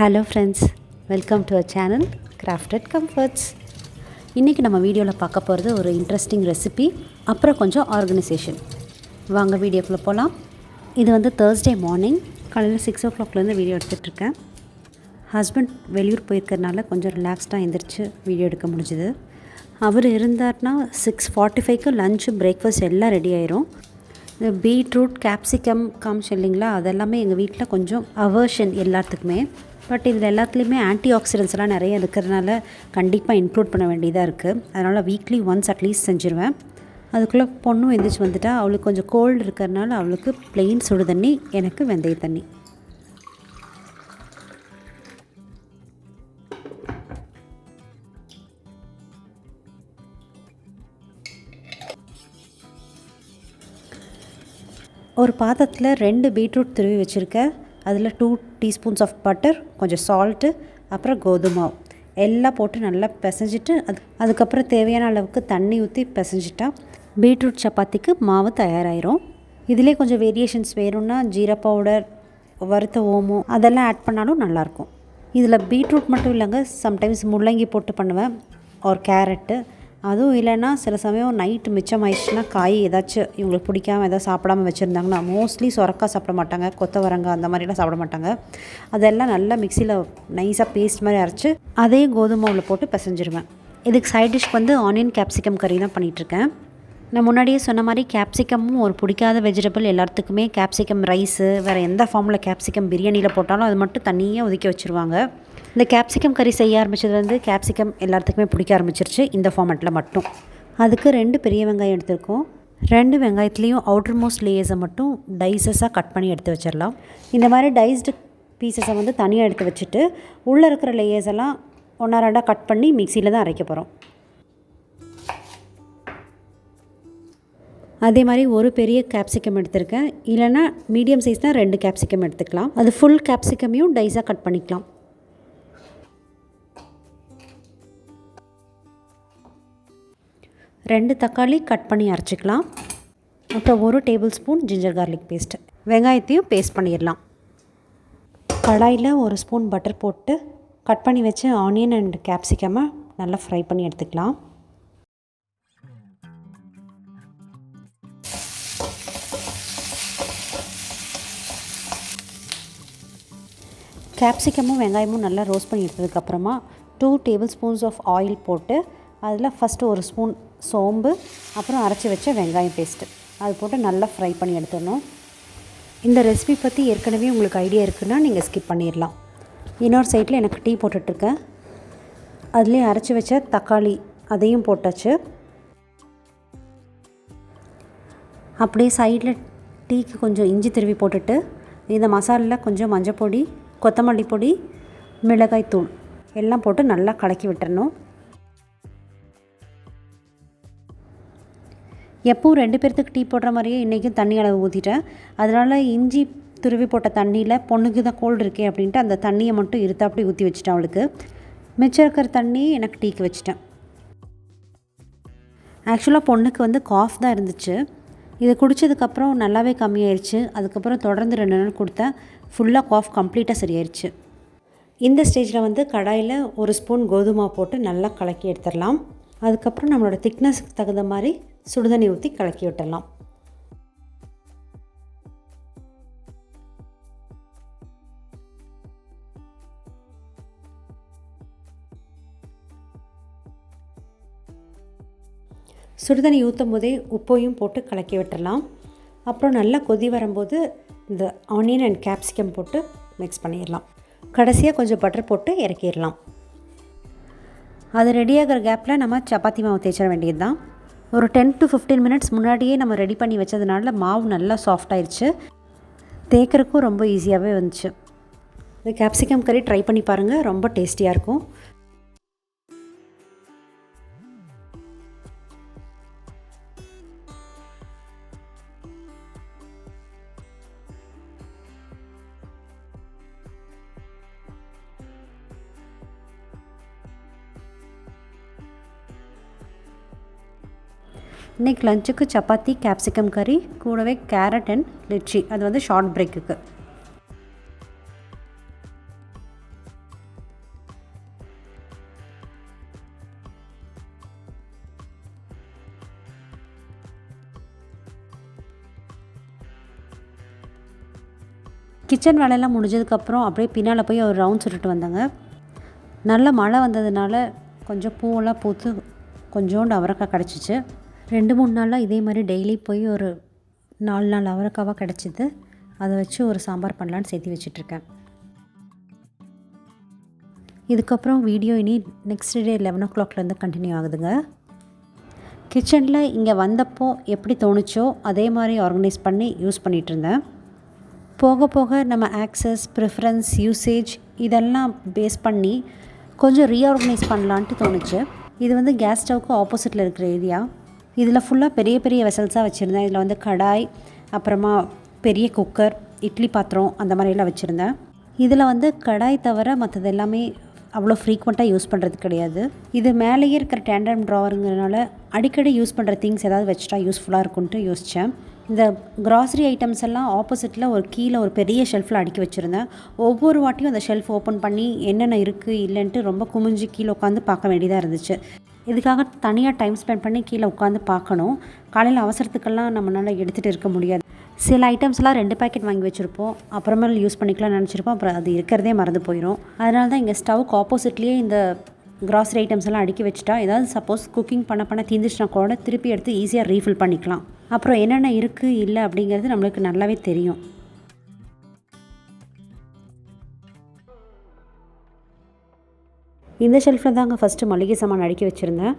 Hello friends, welcome to our channel crafted comforts. இன்றைக்கி நம்ம வீடியோவில் பார்க்க போகிறது ஒரு இன்ட்ரெஸ்டிங் ரெசிபி, அப்புறம் கொஞ்சம் ஆர்கனைசேஷன். வாங்க வீடியோக்குள்ளே போகலாம். இது வந்து தேர்ஸ்டே மார்னிங், காலையில் 6 o'clockலேருந்து வீடியோ எடுத்துகிட்ருக்கேன். ஹஸ்பண்ட் வெளியூர் போயிருக்கிறதுனால கொஞ்சம் ரிலாக்ஸ்டாக எழுந்திரிச்சு வீடியோ எடுக்க முடிஞ்சுது. அவர் இருந்தார்னா 6:45க்கு லஞ்சு பிரேக்ஃபாஸ்ட் எல்லாம் ரெடி ஆயிரும். இந்த பீட்ரூட் கேப்சிகம் காமிச்சு இல்லைங்களா, அதெல்லாமே எங்கள் வீட்டில் கொஞ்சம் அவர்ஷன் எல்லாத்துக்குமே. பட் இதில் எல்லாத்துலேயுமே ஆன்டி ஆக்சிடென்ட்ஸ்லாம் நிறைய இருக்கிறதுனால கண்டிப்பாக இன்க்ளூட் பண்ண வேண்டியதாக இருக்குது. அதனால் வீக்லி ஒன்ஸ் அட்லீஸ்ட் செஞ்சுருவேன். அதுக்குள்ளே பொண்ணும் எந்திரிச்சு வந்துட்டா. அவளுக்கு கொஞ்சம் கோல்டு இருக்கிறதுனால அவளுக்கு ப்ளெயின் சுடு தண்ணி, எனக்கு வெந்தய தண்ணி. ஒரு பாத்திரத்தில் 2 பீட்ரூட் துருவி வச்சுருக்கேன். அதில் 2 டீஸ்பூன்ஸ் ஆஃப் பட்டர், கொஞ்சம் சால்ட்டு, அப்புறம் கோதுமை மாவு எல்லாம் போட்டு நல்லா பிசைஞ்சிட்டு அதுக்கப்புறம் தேவையான அளவுக்கு தண்ணி ஊற்றி பிசைஞ்சிட்டா பீட்ரூட் சப்பாத்திக்கு மாவு தயாராகிரும். இதிலே கொஞ்சம் வேரியேஷன்ஸ் வேணும்னா ஜீரா பவுடர், வறுத்த ஓமம் அதெல்லாம் ஆட் பண்ணாலும் நல்லாயிருக்கும். இதில் பீட்ரூட் மட்டும் இல்லைங்க, சம்டைம்ஸ் முள்ளங்கி போட்டு பண்ணுவேன், ஒரு கேரட்டு. அதுவும் இல்லைன்னா சில சமயம் நைட்டு மிச்சம் ஆயிடுச்சுன்னா காய் ஏதாச்சும் இவங்களுக்கு பிடிக்காமல் ஏதாவது சாப்பிடாமல் வச்சுருந்தாங்கன்னா, மோஸ்ட்லி சொரக்காய் சாப்பிட மாட்டாங்க, கொத்தவரங்காய் அந்த மாதிரிலாம் சாப்பிட மாட்டாங்க. அதெல்லாம் நல்லா மிக்சியில் நைஸாக பேஸ்ட் மாதிரி அரைச்சி அதே கோதுமை மாவில் போட்டு பிசைஞ்சிருவேன். இதுக்கு சைட் டிஷ்க்கு வந்து ஆனியன் கேப்சிகம் கறி தான் பண்ணிகிட்ருக்கேன். நான் முன்னாடியே சொன்ன மாதிரி கேப்சிகமும் ஒரு பிடிக்காத வெஜிடபிள். எல்லாத்துக்குமே கேப்சிகம் ரைஸு, வேறு எந்த ஃபார்மில் கேப்சிகம் பிரியாணியில் போட்டாலும் அது மட்டும் தனியாக ஒதுக்கி வச்சுருவாங்க. இந்த கேப்சிகம் கறி செய்ய ஆரம்பித்ததுலேருந்து கேப்சிகம் எல்லாத்துக்குமே பிடிக்க ஆரம்பிச்சிருச்சு, இந்த ஃபார்மெட்டில் மட்டும். அதுக்கு 2 பெரிய வெங்காயம் எடுத்துருக்கோம். 2 வெங்காயத்துலேயும் அவுட்டர் மோஸ்ட் லேயர்ஸை மட்டும் டைஸஸாக கட் பண்ணி எடுத்து வச்சிடலாம். இந்த மாதிரி டைஸ்டு பீசஸை வந்து தனியாக எடுத்து வச்சுட்டு உள்ளே இருக்கிற லேயர்ஸ் எல்லாம் 1-2 கட் பண்ணி மிக்சியில் தான் அரைக்க போகிறோம். அதே மாதிரி ஒரு பெரிய கேப்சிகம் எடுத்திருக்கேன். இல்லைன்னா மீடியம் சைஸ்னால் 2 கேப்சிகம் எடுத்துக்கலாம். அது ஃபுல் கேப்சிகமையும் டைஸாக கட் பண்ணிக்கலாம். 2 தக்காளி கட் பண்ணி அரைச்சிக்கலாம். அப்புறம் 1 table spoon ginger garlic paste. வெங்காயத்தையும் பேஸ்ட் பண்ணிடலாம். கடாயில் 1 ஸ்பூன் பட்டர் போட்டு கட் பண்ணி வச்ச ஆனியன் அண்ட் கேப்சிகமை நல்லா ஃப்ரை பண்ணி எடுத்துக்கலாம். கேப்சிகமும் வெங்காயமும் நல்லா ரோஸ்ட் பண்ணி எடுத்ததுக்கப்புறமா 2 டேபிள் ஸ்பூன்ஸ் ஆஃப் ஆயில் போட்டு அதில் ஃபஸ்ட்டு 1 ஸ்பூன் சோம்பு, அப்புறம் அரைச்சி வச்ச வெங்காயம் பேஸ்ட்டு அது போட்டு நல்லா ஃப்ரை பண்ணி எடுத்துடணும். இந்த ரெசிபி பற்றி ஏற்கனவே உங்களுக்கு ஐடியா இருக்குன்னா நீங்கள் ஸ்கிப் பண்ணிடலாம். இன்னொரு சைடில் எனக்கு டீ போட்டுட்ருக்கேன். அதுலேயே அரைச்சி வச்ச தக்காளி அதையும் போட்டாச்சு. அப்படியே சைடில் டீக்கு கொஞ்சம் இஞ்சி திருவி போட்டுட்டு இந்த மசாலில் கொஞ்சம் மஞ்சள் பொடி, கொத்தமல்லி பொடி, மிளகாய் தூள் எல்லாம் போட்டு நல்லா கலக்கி விட்டுறணும். எப்பவும் 2 பேர்த்துக்கு டீ போடுற மாதிரியே இன்றைக்கும் தண்ணி அளவு ஊற்றிட்டேன். அதனால் இஞ்சி துருவி போட்ட தண்ணியில் பொண்ணுக்கு தான் கோல்டு இருக்கே அப்படின்ட்டு அந்த தண்ணியை மட்டும் இருத்தாப்படி ஊற்றி வச்சுட்டேன் அவளுக்கு. மிச்சம் இருக்கிற தண்ணி எனக்கு டீக்கு வச்சுட்டேன். ஆக்சுவலாக பொண்ணுக்கு வந்து காஃப் தான் இருந்துச்சு. இதை குடித்ததுக்கப்புறம் நல்லாவே கம்மியாயிருச்சு. அதுக்கப்புறம் தொடர்ந்து 2 நாள் கொடுத்தேன். ஃபுல்லாக காஃப் கம்ப்ளீட்டாக சரியாயிருச்சு. இந்த ஸ்டேஜில் வந்து கடாயில் 1 ஸ்பூன் கோதுமை போட்டு நல்லா கலக்கி எடுத்துடலாம். அதுக்கப்புறம் நம்மளோட திக்னஸுக்கு தகுந்த மாதிரி சுடுதண்ணி ஊற்றி கலக்கி விட்டுடலாம். சுடுதண்ணி ஊற்றும் போதே உப்பையும் போட்டு கலக்கி விட்டுடலாம். அப்புறம் நல்லா கொதி வரும்போது இந்த ஆனியன் அண்ட் கேப்சிகம் போட்டு மிக்ஸ் பண்ணிடலாம். கடைசியாக கொஞ்சம் பட்டர் போட்டு இறக்கிடலாம். அது ரெடியாகிற கேப்பில் நம்ம சப்பாத்தி மாவு தேய்ச்சிட வேண்டியது தான். ஒரு 10 to 15 மினிட்ஸ் முன்னாடியே நம்ம ரெடி பண்ணி வச்சதுனால மாவு நல்லா சாஃப்ட் ஆயிடுச்சு. தேய்க்கிறதுக்கும் ரொம்ப ஈஸியாகவே வந்துச்சு. இந்த கேப்சிகம் கறி ட்ரை பண்ணி பாருங்கள், ரொம்ப டேஸ்டியாக இருக்கும். இன்றைக்கி லஞ்சுக்கு சப்பாத்தி, கேப்சிகம் கறி, கூடவே கேரட் அண்ட் லிச்சி, அது வந்து ஷார்ட் பிரேக்குக்கு. கிச்சன் வேலையெல்லாம் முடிஞ்சதுக்கப்புறம் அப்படியே பின்னால் போய் ஒரு ரவுண்ட் சுட்டுட்டு வந்தாங்க. நல்ல மழை வந்ததுனால கொஞ்சம் பூவெல்லாம் பூத்து கொஞ்சோண்டு அவரைக்காய் கிடச்சிச்சு. 2-3 நாளாக இதே மாதிரி டெய்லி போய் ஒரு 4 நாள் அவரைக்காவாக கிடச்சிது. அதை வச்சு ஒரு சாம்பார் பண்ணலான்னு சேர்த்து வச்சிட்ருக்கேன். இதுக்கப்புறம் வீடியோ இனி நெக்ஸ்ட் டே 11 o'clockலேருந்து கண்டினியூ ஆகுதுங்க. கிச்சனில் இங்கே வந்தப்போ எப்படி தோணுச்சோ அதே மாதிரி ஆர்கனைஸ் பண்ணி யூஸ் பண்ணிகிட்ருந்தேன். போக போக நம்ம ஆக்சஸ், ப்ரிஃபரன்ஸ், யூசேஜ் இதெல்லாம் பேஸ் பண்ணி கொஞ்சம் ரீஆர்கனைஸ் பண்ணலான்ட்டு தோணுச்சு. இது வந்து கேஸ் ஸ்டவ்க்கு ஆப்போசிட்டில் இருக்கிற ஏரியா. இதில் ஃபுல்லாக பெரிய பெரிய வெசல்ஸாக வச்சுருந்தேன். இதில் வந்து கடாய், அப்புறமா பெரிய குக்கர், இட்லி பாத்திரம் அந்த மாதிரிலாம் வச்சுருந்தேன். இதில் வந்து கடாய் தவிர மற்றது எல்லாமே அவ்வளோ ஃப்ரீக்வெண்ட்டாக யூஸ் பண்ணுறது கிடையாது. இது மேலேயே இருக்கிற டேண்டம் ட்ராவருங்கிறதுனால அடிக்கடி யூஸ் பண்ணுற திங்ஸ் ஏதாவது வச்சுட்டா யூஸ்ஃபுல்லாக இருக்கும்ன்ட்டு யோசித்தேன். இந்த க்ராசரி ஐட்டம்ஸ் எல்லாம் ஆப்போசிட்டில் ஒரு கீழே ஒரு பெரிய ஷெல்ஃபில் அடுக்கி வச்சுருந்தேன். ஒவ்வொரு வாட்டியும் அந்த ஷெல்ஃப் ஓப்பன் பண்ணி என்னென்ன இருக்குது இல்லைன்ட்டு ரொம்ப குமிஞ்சு கீழே உட்காந்து பார்க்க வேண்டியதாக இருந்துச்சு. இதுக்காக தனியாக டைம் ஸ்பெண்ட் பண்ணி கீழே உட்காந்து பார்க்கணும். காலையில் அவசரத்துக்கெல்லாம் நம்மளால் எடுத்துகிட்டு இருக்க முடியாது. சில ஐட்டம்ஸ்லாம் 2 பேக்கெட் வாங்கி வச்சுருப்போம், அப்புறமேல் யூஸ் பண்ணிக்கலாம்னு நினச்சிருப்போம். அப்புறம் அது இருக்கிறதே மறந்து போயிடும். அதனால தான் இங்கே ஸ்டவ்க்கு ஆப்போசிட்லேயே இந்த க்ராசரி ஐட்டம்ஸ் எல்லாம் அடுக்கி வச்சுட்டா ஏதாவது சப்போஸ் குக்கிங் பண்ண தீர்ந்துச்சுனா கூட திருப்பி எடுத்து ஈஸியாக ரீஃபில் பண்ணிக்கலாம். அப்புறம் என்னென்ன இருக்குது இல்லை அப்படிங்கிறது நம்மளுக்கு நல்லாவே தெரியும். இந்த ஷெல்ஃபில் தாங்க ஃபஸ்ட்டு மளிகை சாமான் அடுக்கி வச்சுருந்தேன்.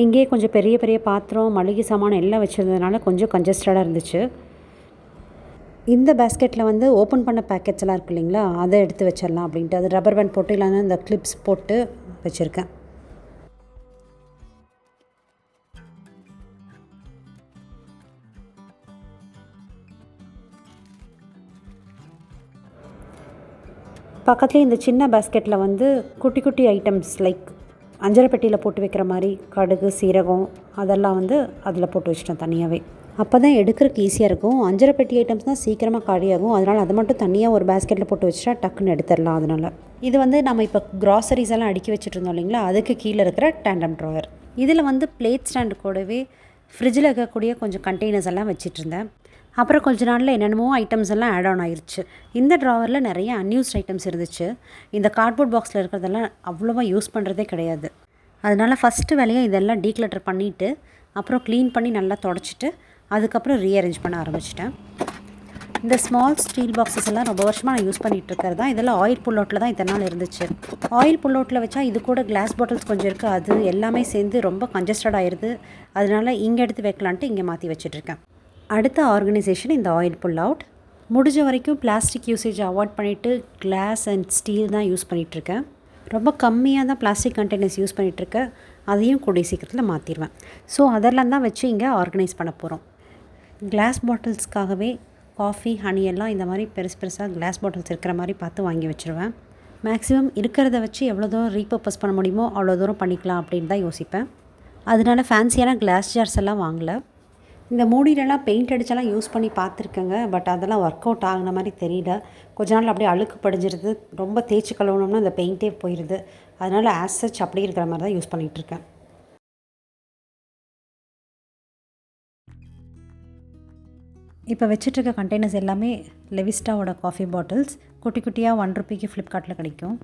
இங்கேயே கொஞ்சம் பெரிய பெரிய பாத்திரம், மளிகை சாமான் எல்லாம் வச்சுருந்ததுனால கொஞ்சம் கன்ஜஸ்டடாக இருந்துச்சு. இந்த பேஸ்கெட்டில் வந்து ஓப்பன் பண்ண பேக்கெட்ஸ் எல்லாம் இருக்குது இல்லைங்களா, அதை எடுத்து வச்சிடலாம் அப்படின்ட்டு அது ரப்பர் பேண்ட் போட்டு இல்லைன்னா இந்த கிளிப்ஸ் போட்டு வச்சுருக்கேன். பக்கத்துலேயே இந்த சின்ன பேஸ்கெட்டில் வந்து குட்டி குட்டி ஐட்டம்ஸ் லைக் அஞ்சரை பெட்டியில் போட்டு வைக்கிற மாதிரி கடுகு, சீரகம் அதெல்லாம் வந்து அதில் போட்டு வச்சிட்டேன் தனியாகவே. அப்போ தான் எடுக்கிறதுக்கு ஈஸியாக இருக்கும். அஞ்சரை பெட்டி ஐட்டம்ஸ் தான் சீக்கிரமாக காலியாகும். அதனால் அதை மட்டும் தனியாக ஒரு பேஸ்கெட்டில் போட்டு வச்சுட்டா டக்குன்னு எடுத்துடலாம். அதனால் இது வந்து நம்ம இப்போ க்ராசரிஸ் எல்லாம் அடுக்கி வச்சுட்டு இருந்தோம் இல்லைங்களா, அதுக்கு கீழே இருக்கிற டேண்டம் ட்ராயர். இதில் வந்து பிளேட் ஸ்டாண்டு கூடவே ஃப்ரிட்ஜில் இருக்கக்கூடிய கொஞ்சம் கண்டெய்னர்ஸ் எல்லாம் வச்சுட்டு இருந்தேன். அப்புறம் கொஞ்ச நாளில் என்னென்னமோ ஐட்டம்ஸ் எல்லாம் ஆட் ஆன் ஆயிடுச்சு. இந்த ட்ராவரில் நிறைய அன்யூஸ்ட் ஐட்டம்ஸ் இருந்துச்சு. இந்த கார்ட்போர்ட் பாக்ஸில் இருக்கிறதெல்லாம் அவ்வளோவா யூஸ் பண்ணுறதே கிடையாது. அதனால் ஃபஸ்ட்டு வேலையாக இதெல்லாம் டீக்ளட்டர் பண்ணிவிட்டு அப்புறம் க்ளீன் பண்ணி நல்லா தொடச்சிட்டு அதுக்கப்புறம் ரீஅரேஞ்ச் பண்ண ஆரம்பிச்சிட்டேன். இந்த ஸ்மால் ஸ்டீல் பாக்ஸஸ் எல்லாம் ரொம்ப வருஷமாக நான் யூஸ் பண்ணிகிட்டு இருக்கிறது தான். இதெல்லாம் ஆயில் புல் அவுட்டில் தான் இத்தனை நாள் இருந்துச்சு. ஆயில் புல் அவுட்டில் வச்சா இது கூட கிளாஸ் பாட்டில்ஸ் கொஞ்சம் இருக்குது, அது எல்லாமே சேர்ந்து ரொம்ப கன்ஜஸ்டட் ஆயிடுது. அதனால் இங்கே எடுத்து வைக்கலான்ட்டு இங்கே மாற்றி வச்சிட்ருக்கேன். அடுத்த ஆர்கனைசேஷன் இந்த ஆயில் புல் அவுட். முடிஞ்ச வரைக்கும் பிளாஸ்டிக் யூசேஜ் அவாய்ட் பண்ணிவிட்டு கிளாஸ் அண்ட் ஸ்டீல் தான் யூஸ் பண்ணிகிட்ருக்கேன். ரொம்ப கம்மியாக தான் பிளாஸ்டிக் கண்டெய்னர்ஸ் யூஸ் பண்ணிகிட்ருக்கேன். அதையும் கூடிய சீக்கிரத்தில் மாற்றிடுவேன். ஸோ அதெல்லாம் தான் வச்சு இங்கே ஆர்கனைஸ் பண்ண போகிறோம். கிளாஸ் பாட்டில்ஸ்க்காகவே காஃபி, ஹனி எல்லாம் இந்த மாதிரி பெருசாக கிளாஸ் பாட்டில்ஸ் இருக்கிற மாதிரி பார்த்து வாங்கி வச்சுருவேன். மேக்ஸிமம் இருக்கிறத வச்சு எவ்வளோ தூரம் ரீபர்பஸ் பண்ண முடியுமோ அவ்வளோ தூரம் பண்ணிக்கலாம் அப்படின்னு தான் யோசிப்பேன். அதனால் ஃபேன்சியான கிளாஸ் ஜார்ஸ் எல்லாம் வாங்கலை. இந்த மூடியிலலாம் பெயிண்ட் அடித்தெல்லாம் யூஸ் பண்ணி பார்த்துருக்கேங்க. பட் அதெல்லாம் ஒர்க் அவுட் ஆகின மாதிரி தெரியல. கொஞ்ச நாள் அப்படியே அழுக்கு படிஞ்சிருது. ரொம்ப தேய்ச்சி கழுவுனோம்னா அந்த பெயிண்ட்டே போயிடுது. அதனால் ஆஸ் சச் அப்படியே இருக்கிற மாதிரி தான் யூஸ் பண்ணிகிட்ருக்கேன். இப்போ வச்சிட்ருக்க கண்டெய்னர்ஸ் எல்லாமே லெவிஸ்டாவோட காஃபி பாட்டில்ஸ். குட்டி குட்டியாக 1 ரூபாய்க்கு ஃப்ளிப்கார்ட்டில் கிடைக்கும்.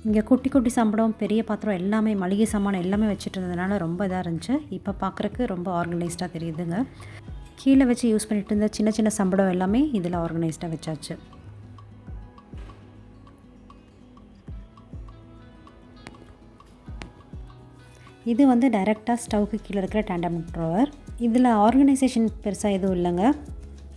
இங்கே குட்டி குட்டி சம்பளம், பெரிய பாத்திரம் எல்லாமே மளிகை சாமான் எல்லாமே வச்சுட்டு இருந்ததுனால ரொம்ப இதாக இருந்துச்சு. இப்போ பார்க்குறக்கு ரொம்ப ஆர்கனைஸ்டாக தெரியுதுங்க. கீழே வச்சு யூஸ் பண்ணிட்டு இருந்த சின்ன சின்ன சம்பளம் எல்லாமே இதில் ஆர்கனைஸ்டாக வச்சாச்சு. இது வந்து டைரெக்டாக ஸ்டவ்க்கு கீழே இருக்கிற டேண்டம் ட்ராவர். இதில் ஆர்கனைசேஷன் பெருசாக எதுவும் இல்லைங்க.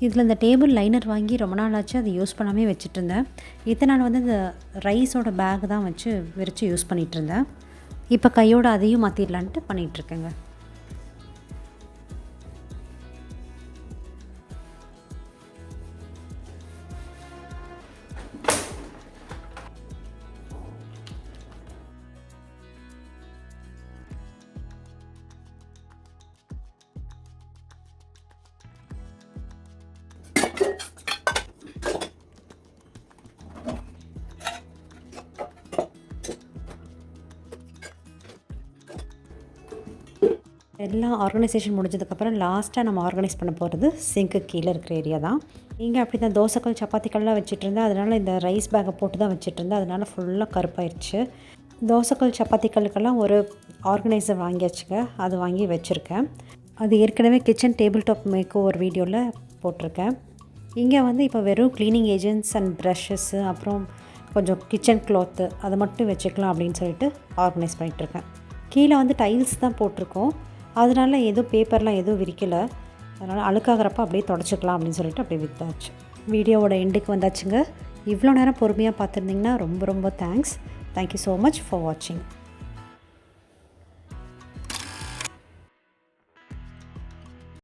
இதில் இந்த டேபிள் லைனர் வாங்கி ரொம்ப நாள் ஆச்சு, அதை யூஸ் பண்ணாமே வச்சுட்டு இருந்தேன். இத்தனை நாள் வந்து இந்த ரைஸோட பேக் தான் வச்சு விரித்து யூஸ் பண்ணிகிட்டு இருந்தேன். இப்போ கையோடு அதையும் மாற்றிடலான்ட்டு பண்ணிகிட்ருக்கேங்க. எல்லாம் ஆர்கனைசேஷன் முடிஞ்சதுக்கப்புறம் லாஸ்ட்டாக நம்ம ஆர்கனைஸ் பண்ண போகிறது சிங்க்கு கீழே இருக்கிற ஏரியா தான். இங்கே அப்படி தான் தோசைக்கல் சப்பாத்திக்கல்லாம் வச்சுட்டு இருந்தேன். அதனால் இந்த ரைஸ் பேக்கை போட்டு தான் வச்சுட்டு இருந்தேன். அதனால் ஃபுல்லாக கருப்பாயிருச்சு. தோசைக்கல் சப்பாத்திக்கல்லுக்கெல்லாம் ஒரு ஆர்கனைசர் வாங்கியாச்சுங்க. அது வாங்கி வச்சுருக்கேன். அது ஏற்கனவே கிச்சன் டேபிள் டாப் மேக்கோ ஒரு வீடியோவில் போட்டிருக்கேன். இங்கே வந்து இப்போ வெறும் க்ளீனிங் ஏஜென்ட்ஸ் அண்ட் ப்ரஷஸ்ஸு அப்புறம் கொஞ்சம் கிச்சன் க்ளாத்து அதை மட்டும் வச்சுக்கலாம் அப்படின்னு சொல்லிட்டு ஆர்கனைஸ் பண்ணிகிட்ருக்கேன். கீழே வந்து டைல்ஸ் தான் போட்டிருக்கோம். அதனால் எதுவும் பேப்பர்லாம் எதுவும் விரிக்கலை. அதனால் அழுக்காகிறப்ப அப்படியே தொடச்சிக்கலாம் அப்படின்னு சொல்லிட்டு அப்படியே வித்தாச்சு. வீடியோவோட எண்டுக்கு வந்தாச்சுங்க. இவ்வளோ நேரம் பொறுமையாக பார்த்துருந்திங்கன்னா ரொம்ப ரொம்ப thanks. Thank you so much for வாட்சிங்.